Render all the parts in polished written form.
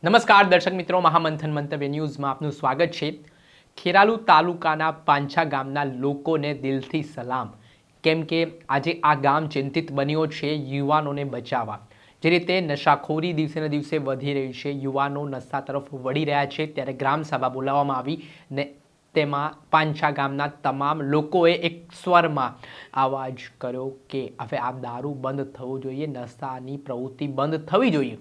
નમસ્કાર દર્શક મિત્રો, મહામંથન મંતવ્ય ન્યૂઝમાં આપનું સ્વાગત છે। ખેરાલુ તાલુકાના પાંછા ગામના લોકોને દિલથી સલામ, કેમ કે આજે આ ગામ ચિંતિત બન્યો છે યુવાનોને બચાવવા। જે રીતે નશાખોરી દિવસે ને દિવસે વધી રહી છે, યુવાનો નશા તરફ વળી રહ્યા છે, ત્યારે ગ્રામસભા બોલાવવામાં આવી ને તેમાં પાંછા ગામના તમામ લોકોએ એક સ્વરમાં અવાજ કર્યો કે હવે આ દારૂ બંધ થવું જોઈએ, નશાની પ્રવૃત્તિ બંધ થવી જોઈએ।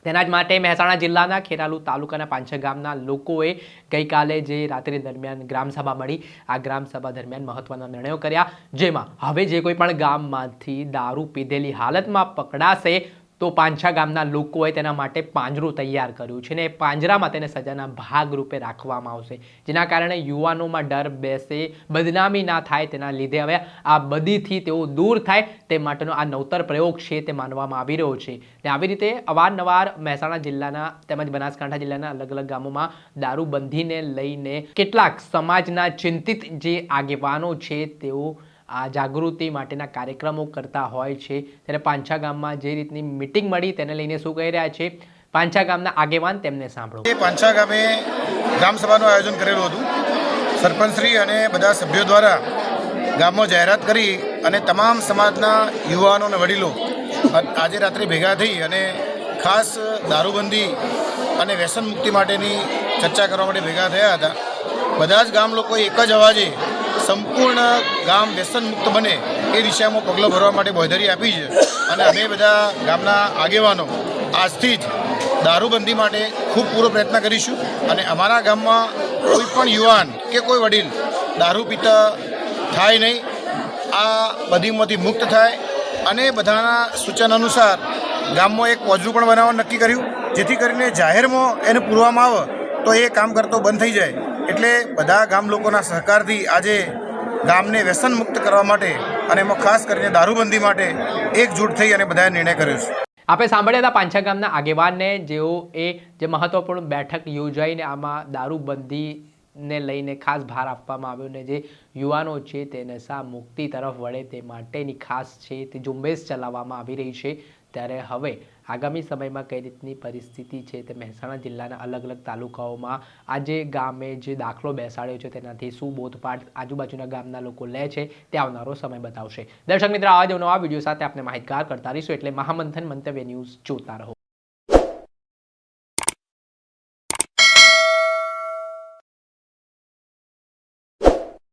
તેના જ માટે મહેસાણા જિલ્લાના ખેરાલુ તાલુકાના પાંછા ગામના લોકોએ ગઈકાલે જે રાત્રિ દરમિયાન ગ્રામસભા મળી, આ ગ્રામસભા દરમિયાન મહત્વના નિર્ણયો કર્યા, જેમાં હવે જે કોઈ પણ ગામમાંથી દારૂ પીધેલી હાલતમાં પકડાશે તો પાંછા ગામના લોકોએ તેના માટે પાંજરું તૈયાર કર્યું છે ને એ પાંજરામાં તેને સજાના ભાગરૂપે રાખવામાં આવશે, જેના કારણે યુવાનોમાં ડર બેસે, બદનામી ના થાય, તેના લીધે હવે આ બધીથી તેઓ દૂર થાય તે માટેનો આ નવતર પ્રયોગ છે તે માનવામાં આવી રહ્યો છે। ને આવી રીતે અવારનવાર મહેસાણા જિલ્લાના તેમજ બનાસકાંઠા જિલ્લાના અલગ અલગ ગામોમાં દારૂબંધીને લઈને કેટલાક સમાજના ચિંતિત જે આગેવાનો છે તેઓ આ જાગૃતિ માટેના કાર્યક્રમો કરતા હોય છે। ત્યારે પાંછા ગામમાં જે રીતની મીટિંગ મળી તેને લઈને શું કહી રહ્યા છે પાંછા ગામના આગેવાન, તેમને સાંભળો। પાંછા ગામે ગ્રામસભાનું આયોજન કરેલું હતું। સરપંચશ્રી અને બધા સભ્યો દ્વારા ગામમાં જાહેરાત કરી અને તમામ સમાજના યુવાનો અને વડીલો આજે રાત્રે ભેગા થઈ અને ખાસ દારૂબંધી અને વ્યસન મુક્તિ માટેની ચર્ચા કરવા માટે ભેગા થયા હતા। બધા જ ગામ લોકો એક જ અવાજે સંપૂર્ણ ગામ વ્યસન મુક્ત બને એ દિશામાં પગલાં ભરવા માટે બાંહેધરી આપી છે અને અમે બધા ગામના આગેવાનો આજથી જ દારૂબંધી માટે ખૂબ પૂરો પ્રયત્ન કરીશું અને અમારા ગામમાં કોઈ પણ યુવાન કે કોઈ વડીલ દારૂ પીતા થાય નહીં, આ બધીમાંથી મુક્ત થાય અને બધાના સૂચન અનુસાર ગામમાં એક પોજરું પણ બનાવવાનું નક્કી કર્યું, જેથી કરીને જાહેરમાં એને પૂરવામાં આવે તો એ કામ કરતો બંધ થઈ જાય। એટલે બધા ગામ લોકોના સહકારથી આજે ગામને વ્યસન મુક્ત કરવા માટે અને એમાં ખાસ કરીને દારૂબંધી માટે એકજૂટ થઈ અને બધાએ નિર્ણય કર્યો છે। આપણે સાંભળ્યા હતા પાંછા ગામના આગેવાનને, જેઓ જે મહત્વપૂર્ણ બેઠક યોજાઈને આમાં દારૂબંધીને લઈને ખાસ ભાર આપવામાં આવ્યો ને જે યુવાનો છે તે નશા મુક્તિ તરફ વળે તે માટેની ખાસ છે તે ઝુંબેશ ચલાવવામાં આવી રહી છે। ત્યારે હવે આગામી સમયમાં કઈ રીતની પરિસ્થિતિ છે તે મહેસાણા જિલ્લાના અલગ અલગ તાલુકાઓમાં આજે ગામે જે દાખલો બેસાડ્યો છે તેનાથી શું બોધપાઠ આજુબાજુના ગામના લોકો લે છે તે આવનારો સમય બતાવશે। દર્શક મિત્રો, આવા જ નવા વિડીયો સાથે આપણે માહિતગાર કરતા રહીશું, એટલે મહામંથન મંતવ્ય ન્યૂઝ જોતા રહો।